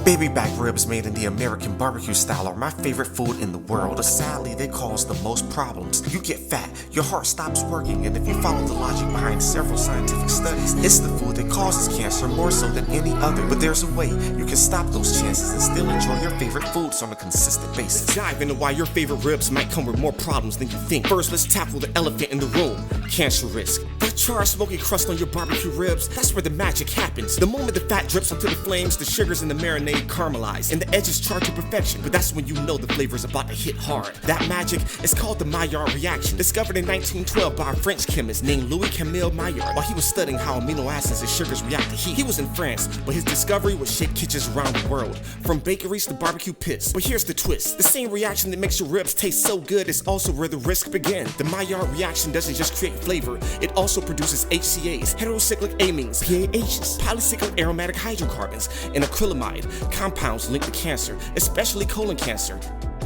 Baby back ribs made in the American BBQ style are my favorite food in the world, but sadly they cause the most problems. You get fat, your heart stops working, and if you follow the logic behind several scientific studies, it's the food that causes cancer more so than any other. But there's a way you can stop those chances and still enjoy your favorite foods on a consistent basis. Let's dive into why your favorite ribs might come with more problems than you think. First, let's tackle the elephant in the room: cancer risk. That charred smoky crust on your barbecue ribs, that's where the magic happens. The moment the fat drips onto the flames, the sugars in the marinade caramelize and the edges char to perfection, but that's when you know the flavor is about to hit hard. That magic is called the Maillard reaction, discovered in 1912 by a French chemist named Louis Camille Maillard while he was studying how amino acids and sugars react to heat. He was in France, but his discovery would shake kitchens around the world, from bakeries to barbecue pits. But here's the twist: the same reaction that makes your ribs taste so good is also where the risk begins. The Maillard reaction doesn't just create flavor, it also produces HCAs, heterocyclic amines, PAHs, polycyclic aromatic hydrocarbons, and acrylamide, compounds linked to cancer, especially colon cancer.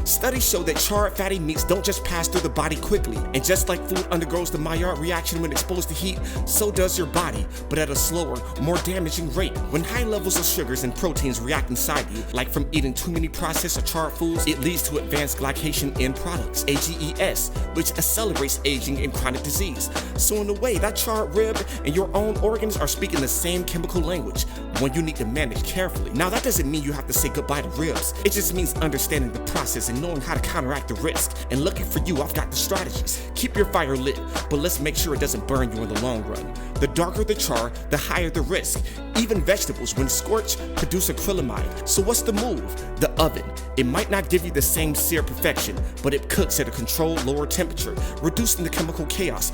Studies show that charred fatty meats don't just pass through the body quickly, and just like food undergoes the Maillard reaction when exposed to heat, so does your body, but at a slower, more damaging rate. When high levels of sugars and proteins react inside you, like from eating too many processed or charred foods, it leads to advanced glycation end products, AGEs, which accelerates aging and chronic disease. So in a way, that charred rib and your own organs are speaking the same chemical language, one you need to manage carefully. Now that doesn't mean you have to say goodbye to ribs, it just means understanding the process and knowing how to counteract the risk. And lucky for you, I've got the strategies. Keep your fire lit, but let's make sure it doesn't burn you in the long run. The darker the char, the higher the risk. Even vegetables, when scorched, produce acrylamide. So what's the move? The oven. It might not give you the same sear perfection, but it cooks at a controlled lower temperature, reducing the chemical chaos.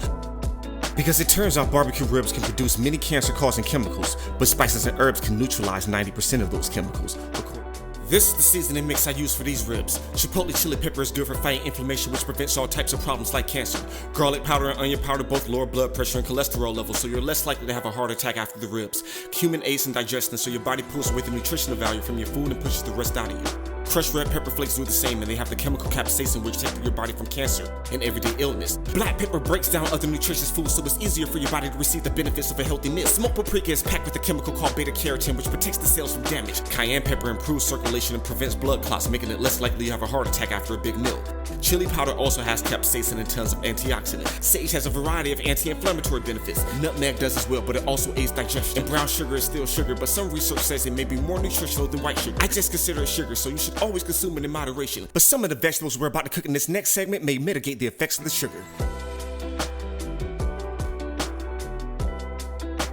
Because it turns out barbecue ribs can produce many cancer-causing chemicals, but spices and herbs can neutralize 90% of those chemicals. This is the seasoning mix I use for these ribs. Chipotle chili pepper is good for fighting inflammation, which prevents all types of problems like cancer. Garlic powder and onion powder both lower blood pressure and cholesterol levels, so you're less likely to have a heart attack after the ribs. Cumin aids in digestion, so your body pulls away the nutritional value from your food and pushes the rest out of you. Crushed red pepper flakes do the same, and they have the chemical capsaicin which protects your body from cancer and everyday illness. Black pepper breaks down other nutritious foods, so it's easier for your body to receive the benefits of a healthy meal. Smoked paprika is packed with a chemical called beta-carotene, which protects the cells from damage. Cayenne pepper improves circulation and prevents blood clots, making it less likely you have a heart attack after a big meal. Chili powder also has capsaicin and tons of antioxidants. Sage has a variety of anti-inflammatory benefits. Nutmeg does as well, but it also aids digestion. And brown sugar is still sugar, but some research says it may be more nutritional than white sugar. I just consider it sugar, so you should always consume it in moderation. But some of the vegetables we're about to cook in this next segment may mitigate the effects of the sugar.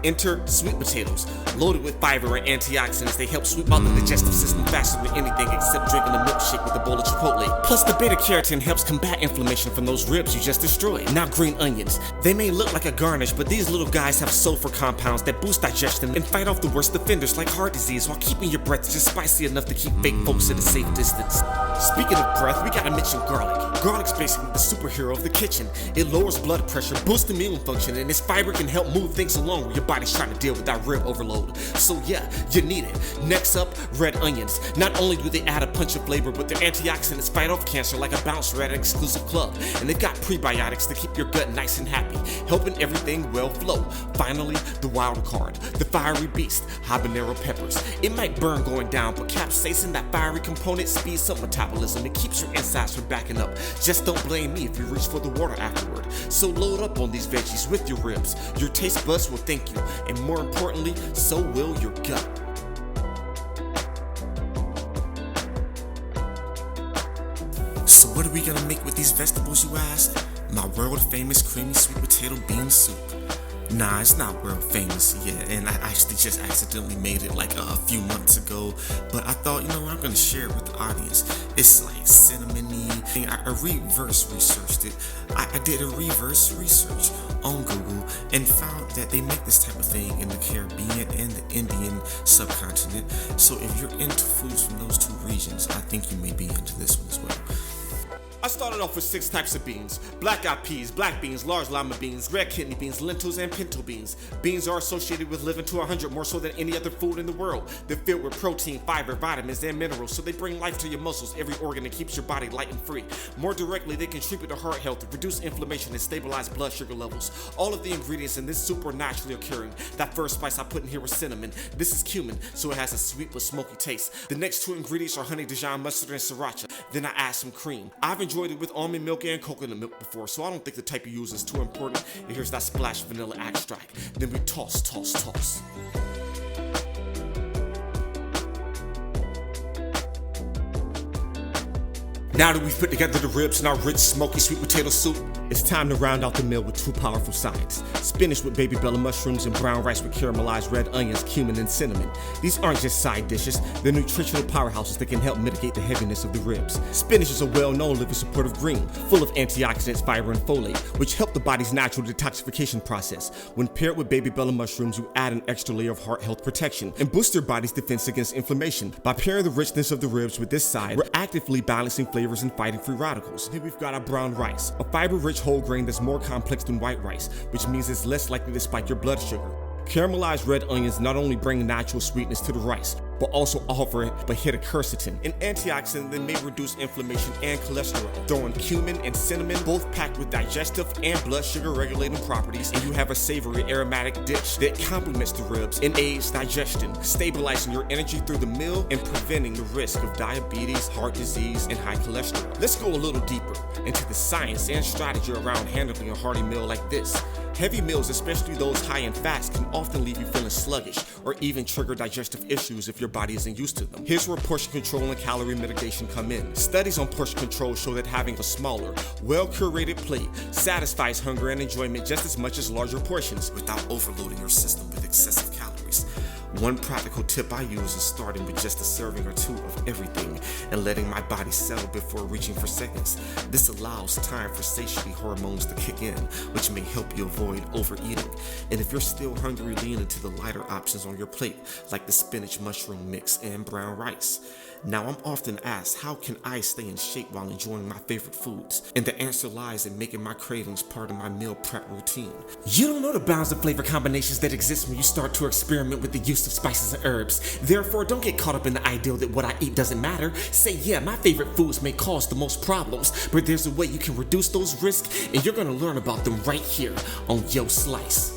Enter sweet potatoes. Loaded with fiber and antioxidants, they help sweep out the digestive system faster than anything except drinking a milkshake with a bowl of Chipotle. Plus, the beta-carotene helps combat inflammation from those ribs you just destroyed. Now, green onions. They may look like a garnish, but these little guys have sulfur compounds that boost digestion and fight off the worst offenders like heart disease while keeping your breath just spicy enough to keep fake folks at a safe distance. Speaking of breath, we gotta mention garlic. Garlic's basically the superhero of the kitchen. It lowers blood pressure, boosts immune function, and its fiber can help move things along when your body's trying to deal with that rib overload. So yeah, you need it. Next up, red onions. Not only do they add a punch of flavor, but their antioxidants fight off cancer like a bouncer at an exclusive club. And they've got prebiotics to keep your gut nice and happy, helping everything well flow. Finally, the wild card, the fiery beast, habanero peppers. It might burn going down, but capsaicin, that fiery component, speeds up metabolism and keeps your insides from backing up. Just don't blame me if you reach for the water afterward. So load up on these veggies with your ribs. Your taste buds will thank you, and more importantly, so will your gut. So what are we gonna make with these vegetables, you ask? My world famous creamy sweet potato bean soup. Nah, it's not world famous yet, and I actually just accidentally made it like a few months ago, but I thought, you know what, I'm gonna share it with the audience. It's like cinnamon-y. I reverse researched it. I did a reverse research on Google and found that they make this type of thing in the Caribbean and the Indian subcontinent. So if you're into foods from those two regions, I think you may be into this one as well. I started off with 6 types of beans: black-eyed peas, black beans, large lima beans, red kidney beans, lentils, and pinto beans. Beans are associated with living to 100 more so than any other food in the world. They're filled with protein, fiber, vitamins, and minerals, so they bring life to your muscles, every organ, and keeps your body light and free. More directly, they contribute to heart health, reduce inflammation, and stabilize blood sugar levels. All of the ingredients in this soup are naturally occurring. That first spice I put in here was cinnamon. This is cumin, so it has a sweet but smoky taste. The next 2 ingredients are honey Dijon mustard and sriracha. Then I add some cream. I've enjoyed it with almond milk and coconut milk before, so I don't think the type you use is too important. And here's that splash vanilla extract. Then we toss. Now that we've put together the ribs in our rich, smoky sweet potato soup, it's time to round out the meal with 2 powerful sides. Spinach with baby bella mushrooms and brown rice with caramelized red onions, cumin, and cinnamon. These aren't just side dishes, they're nutritional powerhouses that can help mitigate the heaviness of the ribs. Spinach is a well-known liver-supportive green, full of antioxidants, fiber, and folate, which help the body's natural detoxification process. When paired with baby bella mushrooms, you add an extra layer of heart health protection and boost your body's defense against inflammation. By pairing the richness of the ribs with this side, we're actively balancing flavors and fighting free radicals. Then we've got our brown rice, a fiber-rich whole grain that's more complex than white rice, which means it's less likely to spike your blood sugar. Caramelized red onions not only bring natural sweetness to the rice, but also offer beta-quercetin, an antioxidant that may reduce inflammation and cholesterol. Throw in cumin and cinnamon, both packed with digestive and blood sugar regulating properties, and you have a savory aromatic dish that complements the ribs and aids digestion, stabilizing your energy through the meal and preventing the risk of diabetes, heart disease, and high cholesterol. Let's go a little deeper into the science and strategy around handling a hearty meal like this. Heavy meals, especially those high in fats, can often leave you feeling sluggish or even trigger digestive issues if your body isn't used to them. Here's where portion control and calorie mitigation come in. Studies on portion control show that having a smaller, well-curated plate satisfies hunger and enjoyment just as much as larger portions without overloading your system with excessive calories. One practical tip I use is starting with just a serving or 2 of everything and letting my body settle before reaching for seconds. This allows time for satiety hormones to kick in, which may help you avoid overeating. And if you're still hungry, lean into the lighter options on your plate, like the spinach mushroom mix and brown rice. Now, I'm often asked, how can I stay in shape while enjoying my favorite foods? And the answer lies in making my cravings part of my meal prep routine. You don't know the bounds of flavor combinations that exist when you start to experiment with the use of spices and herbs. Therefore, don't get caught up in the ideal that what I eat doesn't matter. Say, yeah, my favorite foods may cause the most problems, but there's a way you can reduce those risks, and you're gonna learn about them right here on YoSlice.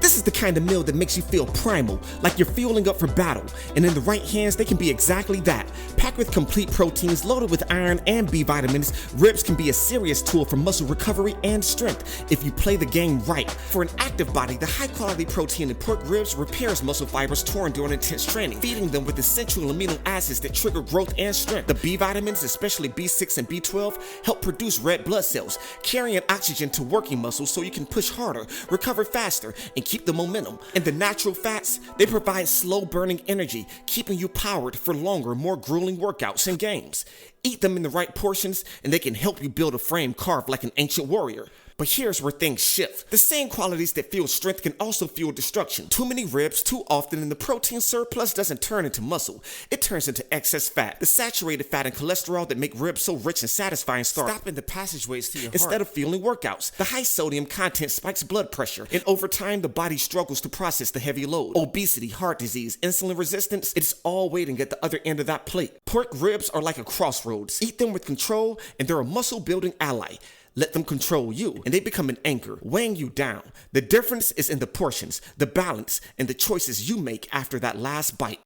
This is the kind of meal that makes you feel primal, like you're fueling up for battle, and in the right hands, they can be exactly that. Packed with complete proteins, loaded with iron and B vitamins, ribs can be a serious tool for muscle recovery and strength if you play the game right. For an active body, the high-quality protein in pork ribs repairs muscle fibers torn during intense training, feeding them with essential amino acids that trigger growth and strength. The B vitamins, especially B6 and B12, help produce red blood cells, carrying oxygen to working muscles so you can push harder, recover faster, and keep the momentum. And the natural fats, they provide slow burning energy, keeping you powered for longer, more grueling workouts and games. Eat them in the right portions and they can help you build a frame carved like an ancient warrior. But here's where things shift. The same qualities that fuel strength can also fuel destruction. Too many ribs, too often, and the protein surplus doesn't turn into muscle. It turns into excess fat. The saturated fat and cholesterol that make ribs so rich and satisfying start stopping the passageways to your heart instead of fueling workouts. The high sodium content spikes blood pressure, and over time, the body struggles to process the heavy load. Obesity, heart disease, insulin resistance, it's all waiting at the other end of that plate. Pork ribs are like a crossroads. Eat them with control, and they're a muscle-building ally. Let them control you, and they become an anchor, weighing you down. The difference is in the portions, the balance, and the choices you make after that last bite.